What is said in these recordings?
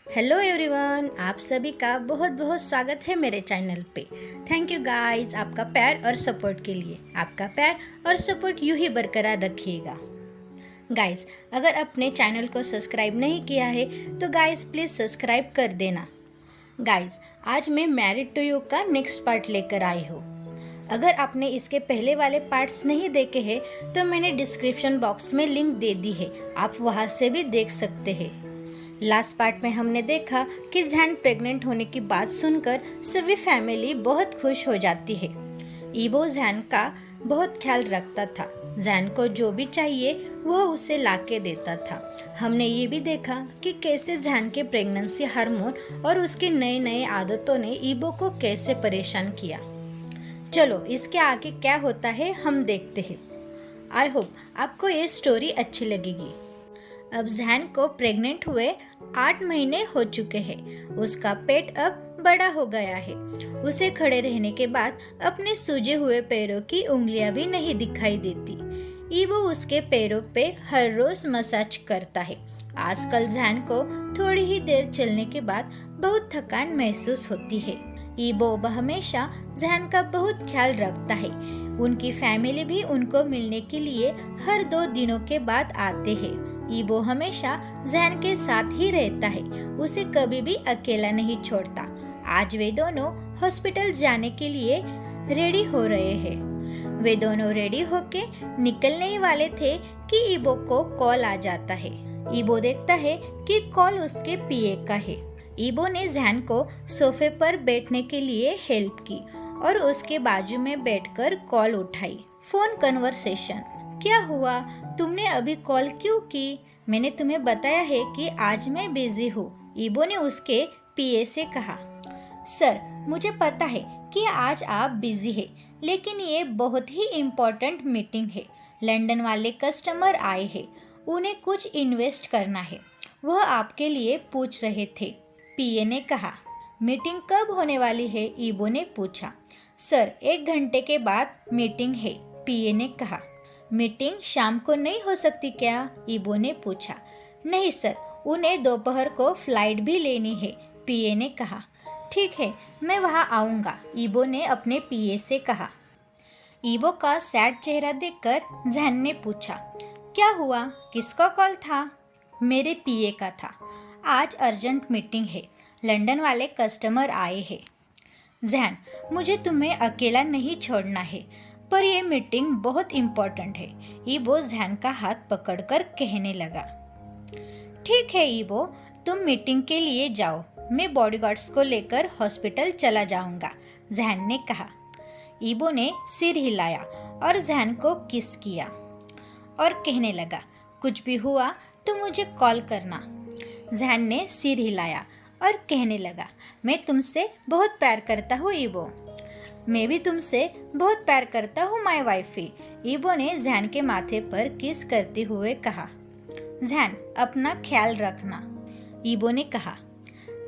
Hello everyone, आप सभी का बहुत बहुत स्वागत है मेरे चैनल पे। थैंक यू गाइस आपका प्यार और सपोर्ट के लिए। आपका प्यार और सपोर्ट यूं ही बरकरार रखिएगा। गाइस, अगर अपने चैनल को सब्सक्राइब नहीं किया है तो गाइस प्लीज़ सब्सक्राइब कर देना। गाइस, आज मैं मैरिड टू यू का नेक्स्ट पार्ट लेकर आई हूँ। अगर आपने इसके पहले वाले पार्ट्स नहीं देखे हैं तो मैंने डिस्क्रिप्शन बॉक्स में लिंक दे दी है, आप वहाँ से भी देख सकते हैं। लास्ट पार्ट में हमने देखा कि जैन प्रेग्नेंट होने की बात सुनकर सभी फैमिली बहुत खुश हो जाती है। ईबो जैन का बहुत ख्याल रखता था। जैन को जो भी चाहिए वह उसे लाके देता था। हमने ये भी देखा कि कैसे जैन के प्रेगनेंसी हार्मोन और उसकी नए नए आदतों ने ईबो को कैसे परेशान किया। चलो इसके आगे क्या होता है हम देखते हैं। आई होप आपको ये स्टोरी अच्छी लगेगी। अब जैन को प्रेग्नेंट हुए 8 महीने हो चुके हैं। उसका पेट अब बड़ा हो गया है। उसे खड़े रहने के बाद अपने सूजे हुए पैरों की उंगलियां भी नहीं दिखाई देती। ईबो उसके पैरों पे हर रोज मसाज करता है। आजकल जैन को थोड़ी ही देर चलने के बाद बहुत थकान महसूस होती है। ईबो हमेशा जैन का बहुत ख्याल रखता है। उनकी फैमिली भी उनको मिलने के लिए हर 2 दिनों के बाद आते हैं। ईबो हमेशा जैन के साथ ही रहता है, उसे कभी भी अकेला नहीं छोड़ता। आज वे दोनों हॉस्पिटल जाने के लिए रेडी हो रहे हैं। वे दोनों रेडी होके निकलने ही वाले थे कि ईबो को कॉल आ जाता है। ईबो देखता है कि कॉल उसके पीए का है। ईबो ने जैन को सोफे पर बैठने के लिए हेल्प की और उसके बाजू में बैठकर कॉल उठाई। Phone conversation. क्या हुआ, तुमने अभी कॉल क्यों की? मैंने तुम्हें बताया है कि आज मैं बिजी हूँ, ईबो ने उसके पीए से कहा। सर, मुझे पता है कि आज आप बिजी हैं, लेकिन ये बहुत ही इम्पोर्टेंट मीटिंग है। लंदन वाले कस्टमर आए हैं, उन्हें कुछ इन्वेस्ट करना है, वह आपके लिए पूछ रहे थे, पीए ने कहा। मीटिंग कब होने वाली है? ईबो ने पूछा। सर, 1 घंटे के बाद मीटिंग है, पीए ने कहा। मीटिंग शाम को नहीं हो सकती क्या? ईबो ने पूछा। नहीं सर, उन्हें दोपहर को फ्लाइट भी लेनी है, पीए ने कहा। ठीक है, मैं वहाँ आऊँगा, ईबो ने अपने पीए से कहा। ईबो का सैड चेहरा देखकर जैन ने पूछा, क्या हुआ, किसका कॉल था? मेरे पीए का था। आज अर्जेंट मीटिंग है, लंदन वाले कस्टमर आए हैं। जैन, मुझे तुम्हें अकेला नहीं छोड़ना है, पर यह मीटिंग बहुत इम्पोर्टेंट है, ईबो जैन का हाथ पकड़कर कहने लगा। ठीक है ईबो, तुम मीटिंग के लिए जाओ, मैं बॉडीगार्ड्स को लेकर हॉस्पिटल चला जाऊंगा, जैन ने कहा। ईबो ने सिर हिलाया और जैन को किस किया और कहने लगा, कुछ भी हुआ तो मुझे कॉल करना। जैन ने सिर हिलाया और कहने लगा, मैं तुमसे बहुत प्यार करता हूँ ईबो। मैं भी तुमसे बहुत प्यार करता हूँ माय वाइफी, ईबो ने जैन के माथे पर किस करते हुए कहा। जैन, अपना ख्याल रखना, ईबो ने कहा।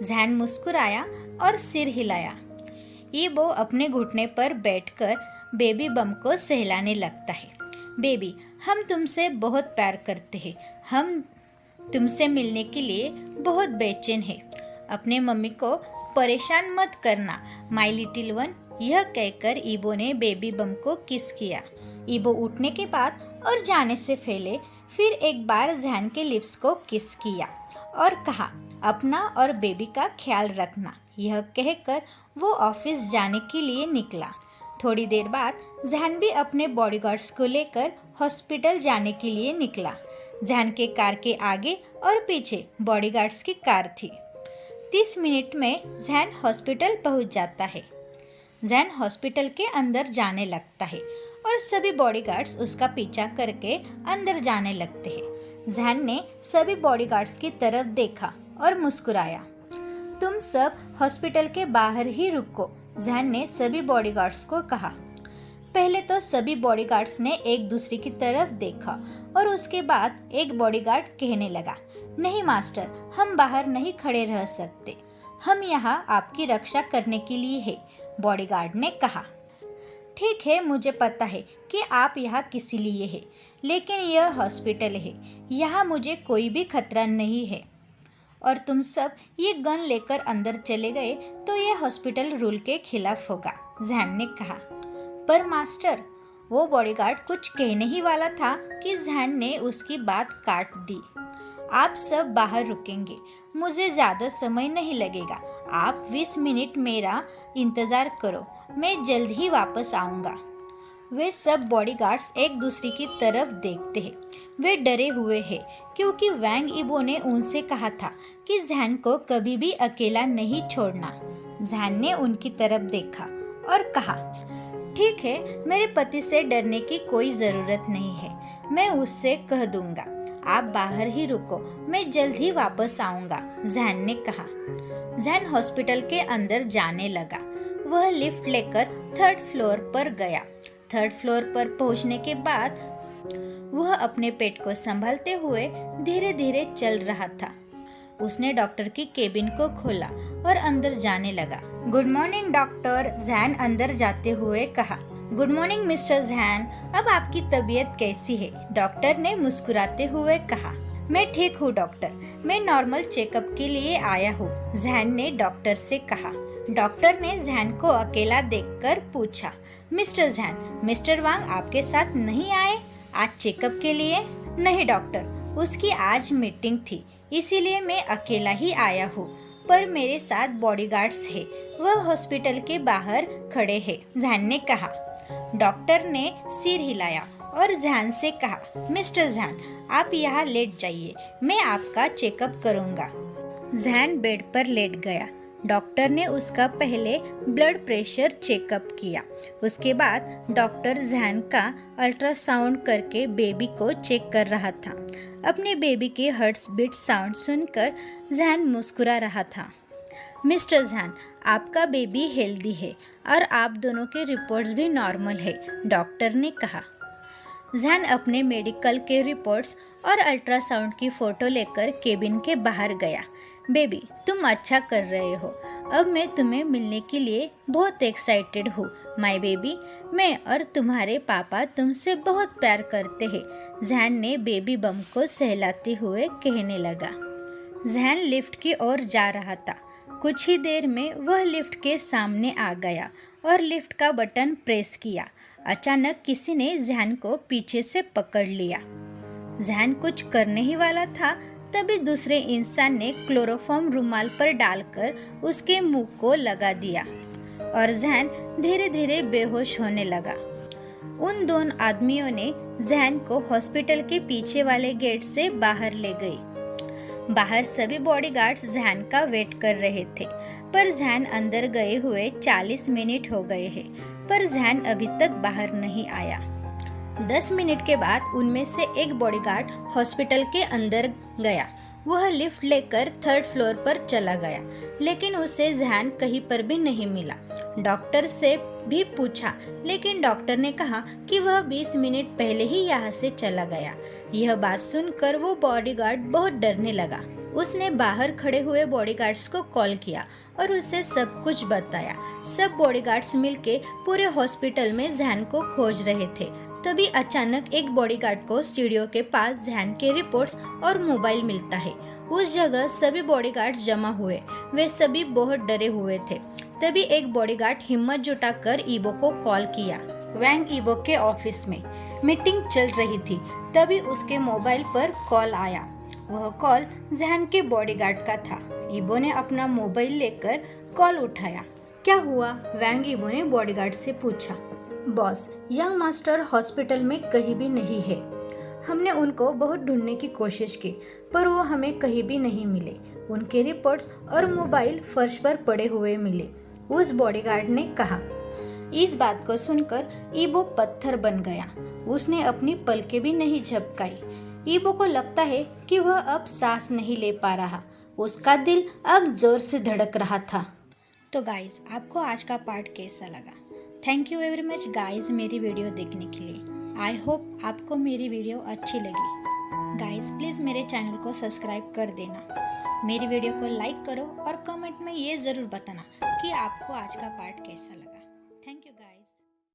जैन मुस्कुराया और सिर हिलाया। ईबो अपने घुटने पर बैठकर बेबी बम को सहलाने लगता है। बेबी, हम तुमसे बहुत प्यार करते हैं, हम तुमसे मिलने के लिए बहुत बेचैन हैं। अपने मम्मी को परेशान मत करना माय लिटिल वन, यह कहकर ईबो ने बेबी बम को किस किया। ईबो उठने के बाद और जाने से पहले फिर एक बार जैन के लिप्स को किस किया और कहा, अपना और बेबी का ख्याल रखना। यह कहकर वो ऑफिस जाने के लिए निकला। थोड़ी देर बाद जैन भी अपने बॉडीगार्ड्स को लेकर हॉस्पिटल जाने के लिए निकला। जैन के कार के आगे और पीछे बॉडीगार्ड्स की कार थी। 30 मिनट में जैन हॉस्पिटल पहुंच जाता है। जैन हॉस्पिटल के अंदर जाने लगता है और सभी बॉडीगार्ड्स उसका पीछा करके अंदर जाने लगते हैं। जैन ने सभी बॉडीगार्ड्स की तरफ देखा और मुस्कुराया। तुम सब हॉस्पिटल के बाहर ही रुको, जैन ने सभी बॉडीगार्ड्स को कहा। पहले तो सभी बॉडीगार्ड्स ने एक दूसरे की तरफ देखा और उसके बाद एक बॉडीगार्ड कहने लगा, नहीं मास्टर, हम बाहर नहीं खड़े रह सकते, हम यहाँ आपकी रक्षा करने के लिए है, बॉडीगार्ड ने कहा। ठीक है, मुझे पता है कि आप यहाँ किस लिए हैं, लेकिन यह हॉस्पिटल है, यहाँ मुझे कोई भी खतरा नहीं है। और तुम सब ये गन लेकर अंदर चले गए तो ये हॉस्पिटल रूल के खिलाफ होगा, जैन ने कहा। पर मास्टर, वो बॉडीगार्ड कुछ कहने ही वाला था कि जैन ने उसकी बात काट दी। आप सब बाहर रुकेंगे, मुझे ज़्यादा समय नहीं लगेगा। आप 20 मिनट मेरा इंतज़ार करो, मैं जल्द ही वापस आऊँगा। वे सब बॉडीगार्ड्स एक दूसरे की तरफ देखते हैं। वे डरे हुए हैं क्योंकि वैंग इबो ने उनसे कहा था कि जैन को कभी भी अकेला नहीं छोड़ना। जैन ने उनकी तरफ देखा और कहा, ठीक है, मेरे पति से डरने की कोई ज़रूरत नहीं है, मैं उससे कह दूंगा। आप बाहर ही रुको, मैं जल्द ही वापस आऊँगा, जैन ने कहा। जैन हॉस्पिटल के अंदर जाने लगा। वह लिफ्ट लेकर 3rd फ्लोर पर गया। 3rd फ्लोर पर पहुंचने के बाद वह अपने पेट को संभालते हुए धीरे धीरे चल रहा था। उसने डॉक्टर की केबिन को खोला और अंदर जाने लगा। गुड मॉर्निंग डॉक्टर, जैन अंदर जाते हुए कहा। गुड मॉर्निंग मिस्टर जैन, अब आपकी तबीयत कैसी है? डॉक्टर ने मुस्कुराते हुए कहा। मैं ठीक हूँ डॉक्टर, मैं नॉर्मल चेकअप के लिए आया हूँ, जैन ने डॉक्टर से कहा। डॉक्टर ने जैन को अकेला देखकर पूछा, मिस्टर जैन, मिस्टर वांग आपके साथ नहीं आए आज चेकअप के लिए? नहीं डॉक्टर, उसकी आज मीटिंग थी, इसीलिए मैं अकेला ही आया हूँ, पर मेरे साथ बॉडीगार्ड्स है, वह हॉस्पिटल के बाहर खड़े हैं, जैन ने कहा। डॉक्टर ने सिर हिलाया और जैन से कहा, मिस्टर जैन, आप यहाँ लेट जाइए, मैं आपका चेकअप करूँगा। जैन बेड पर लेट गया। डॉक्टर ने उसका पहले ब्लड प्रेशर चेकअप किया। उसके बाद डॉक्टर जैन का अल्ट्रासाउंड करके बेबी को चेक कर रहा था। अपने बेबी के हार्ट बीट साउंड सुनकर जैन मुस्कुरा रहा था। मिस्टर जैन, आपका बेबी हेल्दी है और आप दोनों के रिपोर्ट्स भी नॉर्मल है, डॉक्टर ने कहा। जैन अपने मेडिकल के रिपोर्ट्स और अल्ट्रासाउंड की फ़ोटो लेकर केबिन के बाहर गया। बेबी, तुम अच्छा कर रहे हो, अब मैं तुम्हें मिलने के लिए बहुत एक्साइटेड हूँ माय बेबी। मैं और तुम्हारे पापा तुमसे बहुत प्यार करते हैं, जैन ने बेबी बम को सहलाते हुए कहने लगा। जैन लिफ्ट की ओर जा रहा था। कुछ ही देर में वह लिफ्ट के सामने आ गया और लिफ्ट का बटन प्रेस किया। अचानक किसी ने जैन को पीछे से पकड़ लिया। जैन कुछ करने ही वाला था, तभी दूसरे इंसान ने क्लोरोफॉर्म रुमाल पर डालकर उसके मुंह को लगा दिया और जैन धीरे धीरे बेहोश होने लगा। उन दोनों आदमियों ने जैन को हॉस्पिटल के पीछे वाले गेट से बाहर ले गए। बाहर सभी बॉडीगार्ड्स जैन का वेट कर रहे थे, पर जैन अंदर गए हुए 40 मिनट हो गए हैं, पर जैन अभी तक बाहर नहीं आया। 10 मिनट के बाद उनमें से एक बॉडीगार्ड हॉस्पिटल के अंदर गया। वह लिफ्ट लेकर 3rd फ्लोर पर चला गया, लेकिन उसे जैन कहीं पर भी नहीं मिला। डॉक्टर से भी पूछा, लेकिन डॉक्टर ने कहा कि वह 20 मिनट पहले ही यहाँ से चला गया। यह बात सुनकर वो बॉडीगार्ड बहुत डरने लगा। उसने बाहर खड़े हुए बॉडीगार्ड्स को कॉल किया और उसे सब कुछ बताया। सब बॉडीगार्ड्स मिलके पूरे हॉस्पिटल में जैन को खोज रहे थे। तभी अचानक एक बॉडीगार्ड को स्टूडियो के पास जैन के रिपोर्ट्स और मोबाइल मिलता है। उस जगह सभी बॉडीगार्ड जमा हुए। वे सभी बहुत डरे हुए थे। तभी एक बॉडीगार्ड हिम्मत जुटाकर ईबो को कॉल किया। वैंग ईबो के ऑफिस में मीटिंग चल रही थी। तभी उसके मोबाइल पर कॉल आया। वह कॉल जैन के बॉडीगार्ड का था। ईबो ने अपना मोबाइल लेकर कॉल उठाया। क्या हुआ? वैंग ईबो ने बॉडीगार्ड से पूछा। बॉस, यंग मास्टर हॉस्पिटल में कहीं भी नहीं है। हमने उनको बहुत ढूंढने की कोशिश की, पर वो हमें कहीं भी नहीं मिले। उनके रिपोर्ट्स और मोबाइल फर्श पर पड़े हुए मिले, उस बॉडीगार्ड ने कहा। इस बात को सुनकर ईबो पत्थर बन गया। उसने अपनी पलकें भी नहीं झपकाई। ईबो को लगता है कि वह अब सांस नहीं ले पा रहा। उसका दिल अब जोर से धड़क रहा था। तो गाइज, आपको आज का पार्ट कैसा लगा? Thank you very much guys मेरी वीडियो देखने के लिए। आई होप आपको मेरी वीडियो अच्छी लगी। गाइज प्लीज़ मेरे चैनल को सब्सक्राइब कर देना, मेरी वीडियो को लाइक करो और कमेंट में ये ज़रूर बताना कि आपको आज का पार्ट कैसा लगा। Thank you guys.